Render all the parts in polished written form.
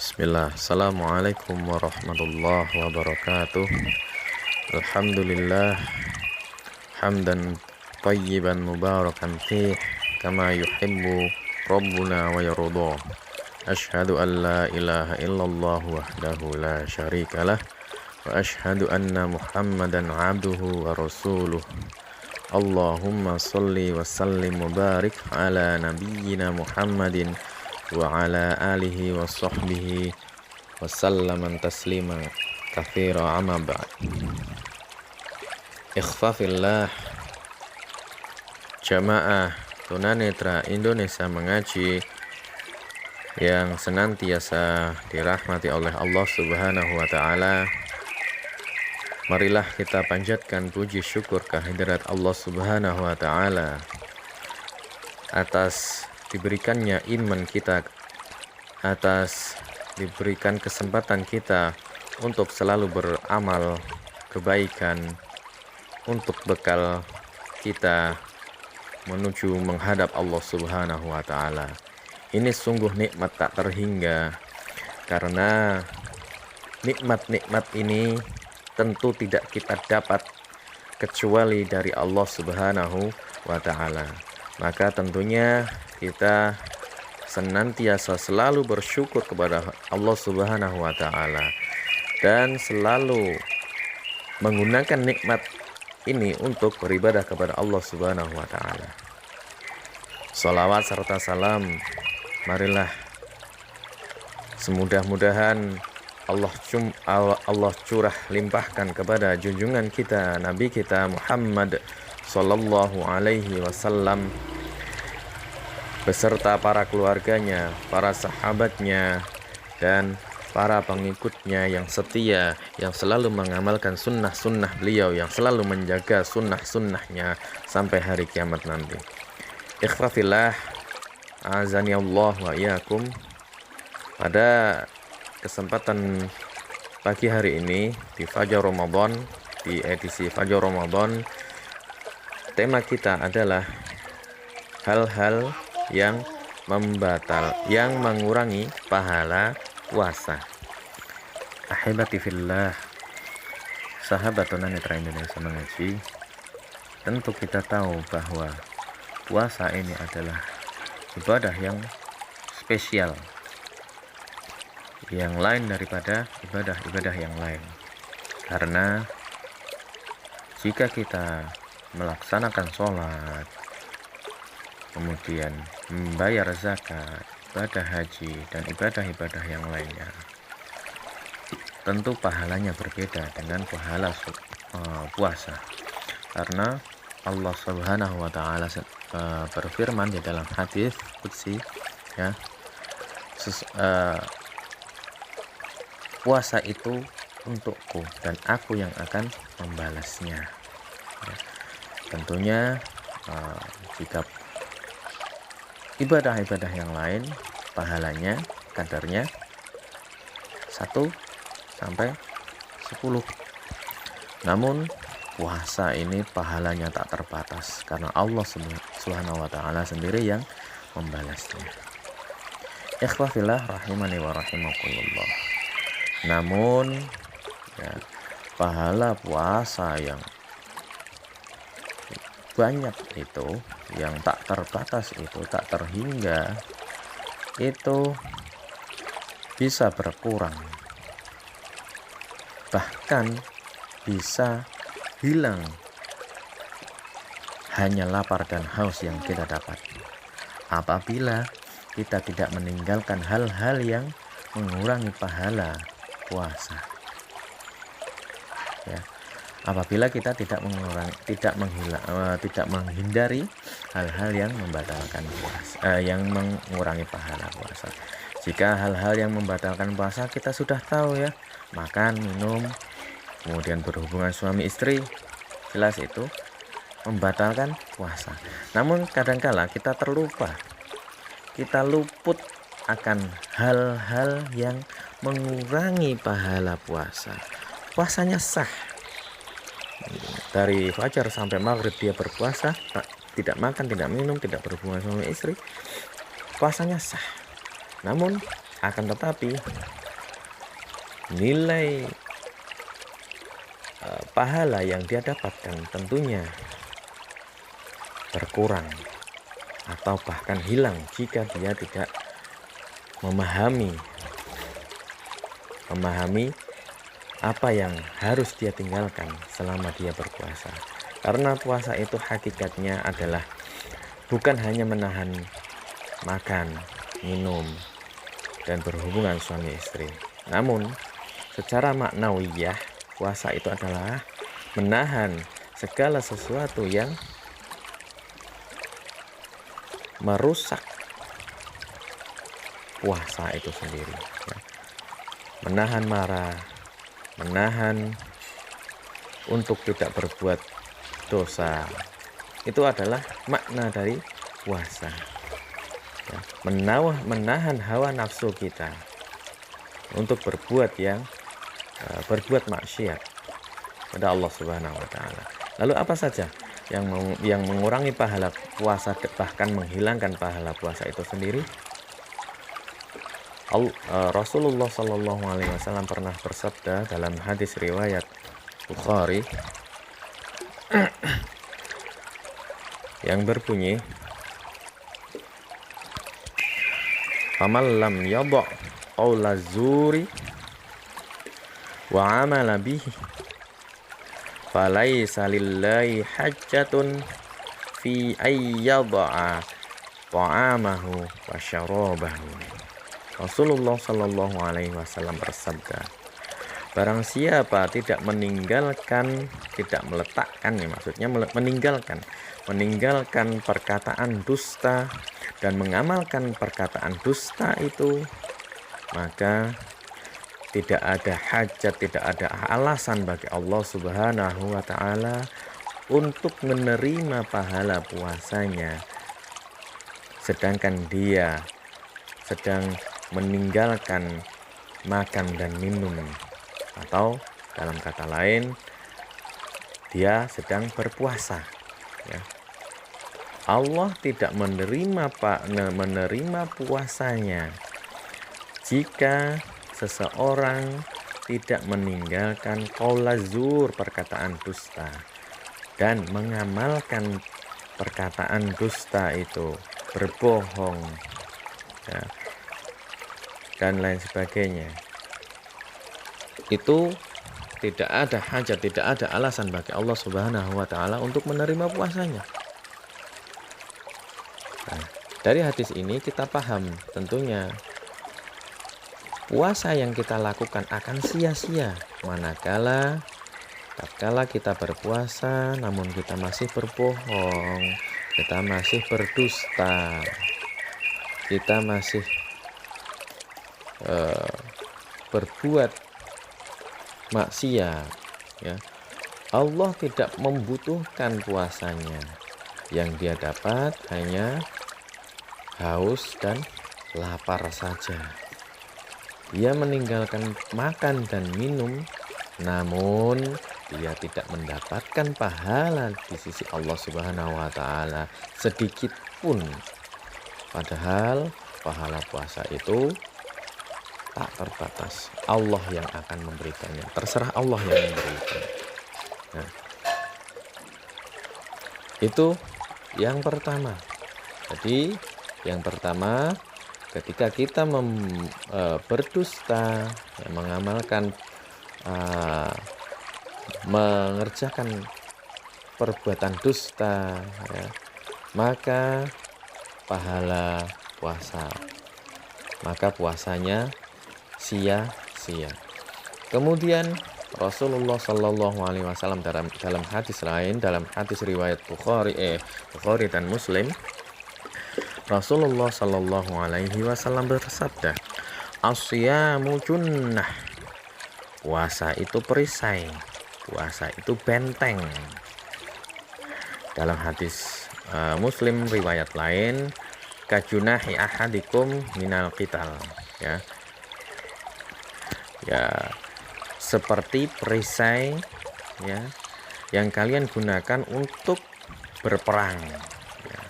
Bismillah. Assalamualaikum warahmatullahi wabarakatuh. Alhamdulillah hamdan tayyiban mubarakan fih kama yuhibbu rabbuna wa yarda. Ashhadu an la ilaha illallah wahdahu la syarikalah wa ashhadu anna Muhammadan abduhu wa rasuluh. Allahumma salli wa sallim wa barik ala nabiyyina Muhammadin wa ala alihi wa sahbihi wa sallaman taslima katsira amma ba'd. Ikhfafillah, jamaah tunanetra Indonesia Mengaji yang senantiasa dirahmati oleh Allah Subhanahu wa taala. Marilah kita panjatkan puji syukur kehadirat Allah Subhanahu wa taala atas diberikannya iman kita, atas diberikan kesempatan kita untuk selalu beramal kebaikan untuk bekal kita menuju menghadap Allah Subhanahu wa taala. Ini sungguh nikmat tak terhingga, karena nikmat-nikmat ini tentu tidak kita dapat kecuali dari Allah Subhanahu wa taala. Maka tentunya kita senantiasa selalu bersyukur kepada Allah Subhanahu wa taala dan selalu menggunakan nikmat ini untuk beribadah kepada Allah Subhanahu wa taala. Salawat serta salam marilah semudah-mudahan Allah curah limpahkan kepada junjungan kita, Nabi kita Muhammad sallallahu alaihi wasallam beserta para keluarganya, para sahabatnya, dan para pengikutnya yang setia, yang selalu mengamalkan sunnah-sunnah beliau, yang selalu menjaga sunnah-sunnahnya sampai hari kiamat nanti. Ikhfafillah, azani Allah wa iyyakum. Pada kesempatan pagi hari ini di Fajar Ramadan, di edisi Fajar Ramadan, tema kita adalah hal-hal yang mengurangi pahala puasa. Ahibati fillah, sahabat tunanetra Indonesia Mengaji, tentu kita tahu bahwa puasa ini adalah ibadah yang spesial, yang lain daripada ibadah-ibadah yang lain. Karena jika kita melaksanakan sholat, kemudian membayar zakat, ibadah haji, dan ibadah-ibadah yang lainnya, tentu pahalanya berbeda dengan pahala puasa. Karena Allah Subhanahu wa taala berfirman di dalam hadis qudsi, ya, puasa itu untukku dan aku yang akan membalasnya. Ya, tentunya jika ibadah-ibadah yang lain pahalanya kadarnya 1 sampai 10. Namun puasa ini pahalanya tak terbatas karena Allah Subhanahu wa taala sendiri yang membalasnya. Ikhwafillah rahimani wa rahimakumullah. Namun ya, pahala puasa yang banyak itu, yang tak terbatas itu, tak terhingga, itu bisa berkurang, bahkan bisa hilang hanya lapar dan haus yang kita dapat apabila kita tidak meninggalkan hal-hal yang mengurangi pahala puasa, ya. Apabila kita tidak menghindari hal-hal yang membatalkan puasa, yang mengurangi pahala puasa. Jika hal-hal yang membatalkan puasa kita sudah tahu, ya, makan, minum, kemudian berhubungan suami istri, jelas itu membatalkan puasa. Namun kadangkala kita terlupa, kita luput akan hal-hal yang mengurangi pahala puasa. Puasanya sah. Dari fajar sampai maghrib dia berpuasa, tidak makan, tidak minum, tidak berhubungan suami istri, puasanya sah. Namun Akan tetapi nilai pahala yang dia dapatkan tentunya berkurang atau bahkan hilang jika dia tidak memahami apa yang harus dia tinggalkan selama dia berpuasa. Karena puasa itu hakikatnya adalah bukan hanya menahan makan, minum, dan berhubungan suami istri. Namun secara maknawiyah, puasa itu adalah menahan segala sesuatu yang merusak puasa itu sendiri, ya. Menahan marah, menahan untuk tidak berbuat dosa, itu adalah makna dari puasa, ya. Menahan hawa nafsu kita untuk berbuat maksiat pada Allah Subhanahu wa taala. Lalu apa saja yang mengurangi pahala puasa, bahkan menghilangkan pahala puasa itu sendiri? Rasulullah Shallallahu Alaihi Wasallam pernah bersabda dalam hadis riwayat Bukhari yang berbunyi, "Faman lam yadha qaula zuri wa amala bihi falaisa lillahi hajjatun fi ayyadha ta'amahu wa syarabahu." Rasulullah Shallallahu Alaihi Wasallam bersabda, barang siapa tidak meninggalkan, tidak meletakkan, ya maksudnya meninggalkan perkataan dusta dan mengamalkan perkataan dusta itu, maka tidak ada hajat, tidak ada alasan bagi Allah Subhanahu wa taala untuk menerima pahala puasanya, sedangkan dia sedang meninggalkan makan dan minum, atau dalam kata lain dia sedang berpuasa, ya. Allah tidak menerima puasanya jika seseorang tidak meninggalkan qaula zur, perkataan dusta, dan mengamalkan perkataan dusta itu, berbohong, ya, dan lain sebagainya. Itu tidak ada hajat, tidak ada alasan bagi Allah Subhanahu wa taala untuk menerima puasanya. Nah, dari hadis ini kita paham tentunya puasa yang kita lakukan akan sia-sia manakala tatkala kita berpuasa namun kita masih berbohong, kita masih berdusta, kita masih berbuat maksiat, ya. Allah tidak membutuhkan puasanya, yang dia dapat hanya haus dan lapar saja. Dia meninggalkan makan dan minum, namun dia tidak mendapatkan pahala di sisi Allah Subhanahu wa taala sedikit pun. Padahal pahala puasa itu tak terbatas. Allah yang akan memberikannya. Terserah Allah yang memberikan. Nah, itu yang pertama. Jadi yang pertama, ketika kita berdusta, ya, mengerjakan perbuatan dusta, ya, maka pahala puasanya sia-sia. Kemudian Rasulullah Shallallahu Alaihi Wasallam dalam hadis lain, dalam hadis riwayat Bukhari dan Muslim, Rasulullah Shallallahu Alaihi Wasallam bersabda, "Asyamu junnah." Puasa itu perisai, puasa itu benteng. Dalam hadis Muslim riwayat lain, "Kajunahi ahadikum minal qital." Ya, seperti perisai, ya, yang kalian gunakan untuk berperang, ya.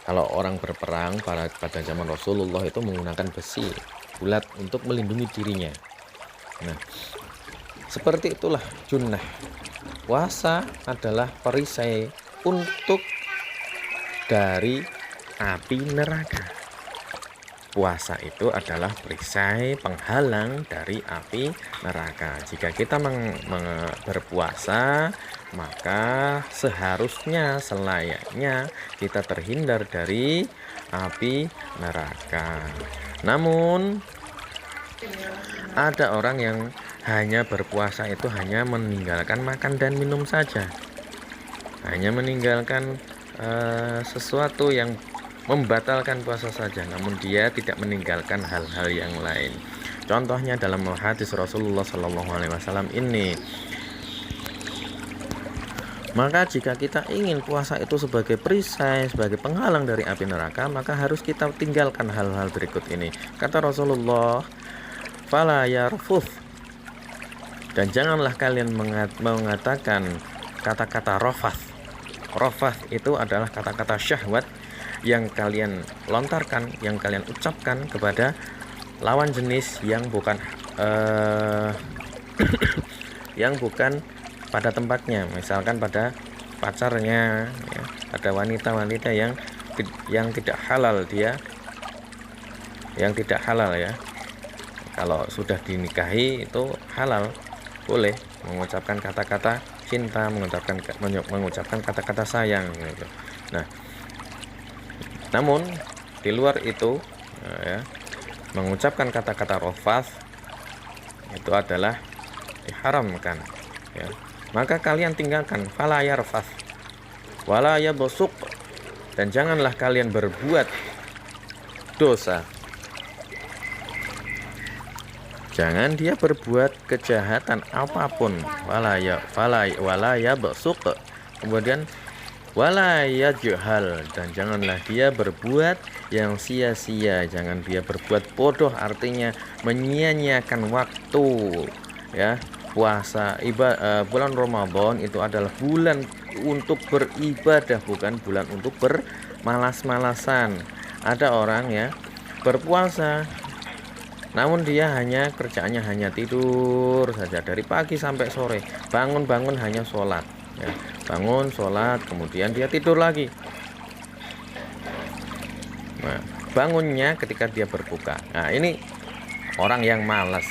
Kalau orang berperang pada zaman Rasulullah itu menggunakan besi, bulat untuk melindungi dirinya. Nah, seperti itulah junnah. Puasa adalah perisai untuk dari api neraka. Puasa itu adalah perisai penghalang dari api neraka. Jika kita berpuasa, maka seharusnya selayaknya kita terhindar dari api neraka. Namun ada orang yang hanya berpuasa itu hanya meninggalkan makan dan minum saja, hanya meninggalkan sesuatu yang membatalkan puasa saja, namun dia tidak meninggalkan hal-hal yang lain. Contohnya dalam hadis Rasulullah SAW ini. Maka jika kita ingin puasa itu sebagai perisai, sebagai penghalang dari api neraka, maka harus kita tinggalkan hal-hal berikut ini. Kata Rasulullah, fala yarfuth, dan janganlah kalian mengatakan kata-kata rofath. Rofath itu adalah kata-kata syahwat yang kalian lontarkan, yang kalian ucapkan kepada lawan jenis yang bukan yang bukan pada tempatnya, misalkan pada pacarnya, ya. Ada wanita-wanita yang tidak halal, yang tidak halal ya. Kalau sudah dinikahi itu halal, boleh mengucapkan kata-kata cinta, mengucapkan kata-kata sayang gitu. Nah, namun di luar itu ya, mengucapkan kata-kata rofath itu adalah diharamkan ya. Maka kalian tinggalkan, fala yarfath wala yabsuq, dan janganlah kalian berbuat dosa. Jangan dia berbuat kejahatan apapun, wala yabsuq, kemudian wala yajhal, dan janganlah dia berbuat yang sia-sia, jangan dia berbuat bodoh, artinya menyia-nyiakan waktu ya. Puasa bulan Ramadan itu adalah bulan untuk beribadah, bukan bulan untuk bermalas-malasan. Ada orang ya berpuasa, namun dia kerjaannya hanya tidur saja dari pagi sampai sore, bangun hanya sholat ya. Bangun sholat, kemudian dia tidur lagi. Nah, bangunnya ketika dia berbuka. Nah, ini orang yang malas.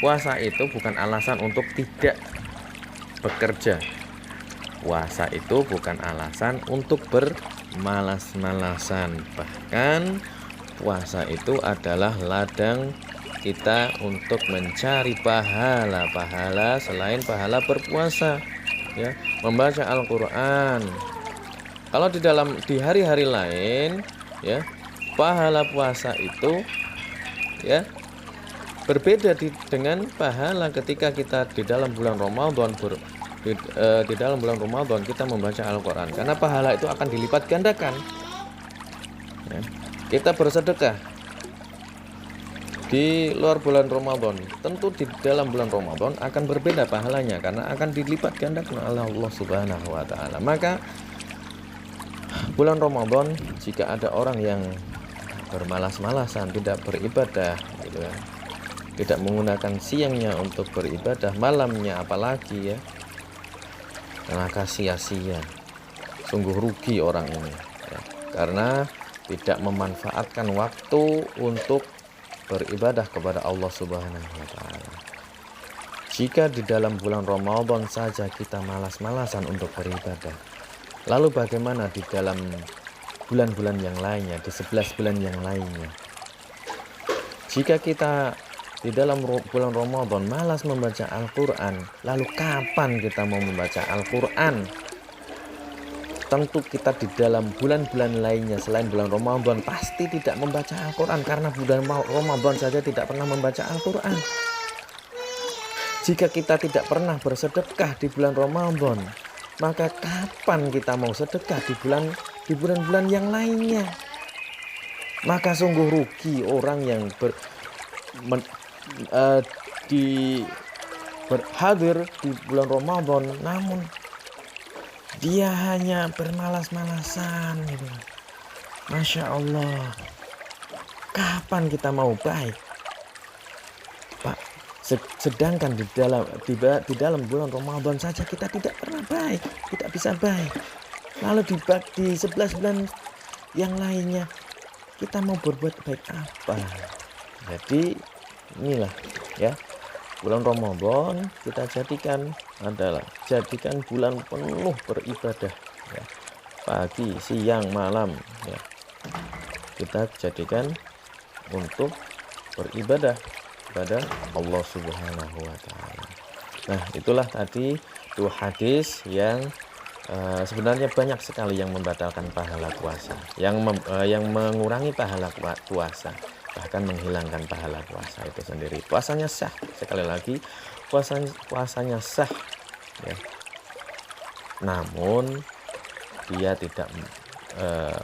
Puasa itu bukan alasan untuk tidak bekerja. Puasa itu bukan alasan untuk bermalas-malasan. Bahkan puasa itu adalah ladang kita untuk mencari pahala selain pahala berpuasa ya, membaca Al-Qur'an. Kalau di hari-hari lain ya, pahala puasa itu ya berbeda dengan pahala ketika kita di dalam bulan Ramadan di dalam bulan Ramadan kita membaca Al-Qur'an, karena pahala itu akan dilipat gandakan ya. Kita bersedekah di luar bulan Ramadan, tentu di dalam bulan Ramadan akan berbeda pahalanya karena akan dilipat gandakan oleh Allah Subhanahu wa taala. Maka bulan Ramadan, jika ada orang yang bermalas-malasan, tidak beribadah gitu ya, tidak menggunakan siangnya untuk beribadah, malamnya apalagi ya, maka sia-sia, sungguh rugi orang ini ya, karena tidak memanfaatkan waktu untuk beribadah kepada Allah Subhanahu wa taala. Jika di dalam bulan Ramadan saja kita malas-malasan untuk beribadah, lalu bagaimana di dalam bulan-bulan yang lainnya, di 11 bulan yang lainnya? Jika kita di dalam bulan Ramadan malas membaca Al-Qur'an, lalu kapan kita mau membaca Al-Qur'an? Tentu kita di dalam bulan-bulan lainnya selain bulan Ramadan pasti tidak membaca Al-Qur'an, karena bulan Ramadan saja tidak pernah membaca Al-Qur'an. Jika kita tidak pernah bersedekah di bulan Ramadan, maka kapan kita mau sedekah di bulan-bulan yang lainnya? Maka sungguh rugi orang yang berhadir di bulan Ramadan, namun dia hanya bermalas-malasan gitu. Masya Allah, kapan kita mau baik? Sedangkan di dalam bulan Ramadan saja kita tidak pernah baik, tidak bisa baik. Lalu di 11 bulan yang lainnya kita mau berbuat baik apa? Jadi inilah ya, bulan Ramadan kita jadikan bulan penuh beribadah ya. Pagi, siang, malam ya. Kita jadikan untuk beribadah kepada Allah Subhanahu wa taala. Nah, itulah tadi 2 hadis yang sebenarnya banyak sekali yang membatalkan pahala puasa, yang mengurangi pahala puasa, bahkan menghilangkan pahala puasa itu sendiri. Puasanya sah, sekali lagi puasanya sah ya. Namun dia tidak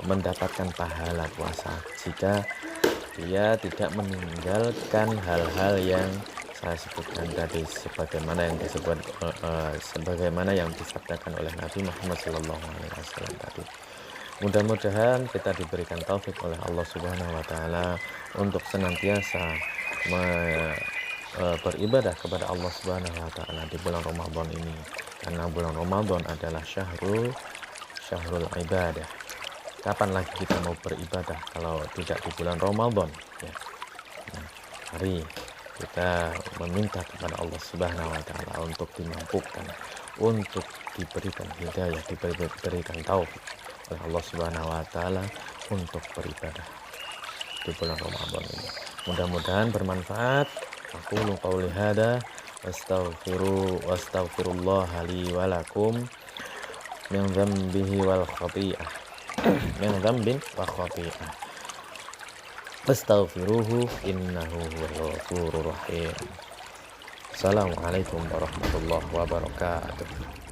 mendapatkan pahala puasa jika dia tidak meninggalkan hal-hal yang saya sebutkan tadi, sebagaimana yang disabdakan oleh Nabi Muhammad SAW tadi. Mudah-mudahan kita diberikan taufik oleh Allah Subhanahu wa taala untuk senantiasa beribadah kepada Allah Subhanahu wa taala di bulan Ramadan ini, karena bulan Ramadan adalah syahrul ibadah. Kapan lagi kita mau beribadah kalau tidak di bulan Ramadan ya. Nah, mari kita meminta kepada Allah Subhanahu wa taala untuk dimampukan, untuk diberikan hidayah, diberikan taufik oleh Allah Subhanahu wa taala untuk beribadah di bulan Ramadan ini. Mudah-mudahan bermanfaat. Aqulu qouli hada wastaghfirullah li wa lakum min dzambihi wal khati'ah min dzambin wa khati'ah. Astaghfiruhu innahu huwal ghafurur rahim. Assalamualaikum warahmatullahi wabarakatuh.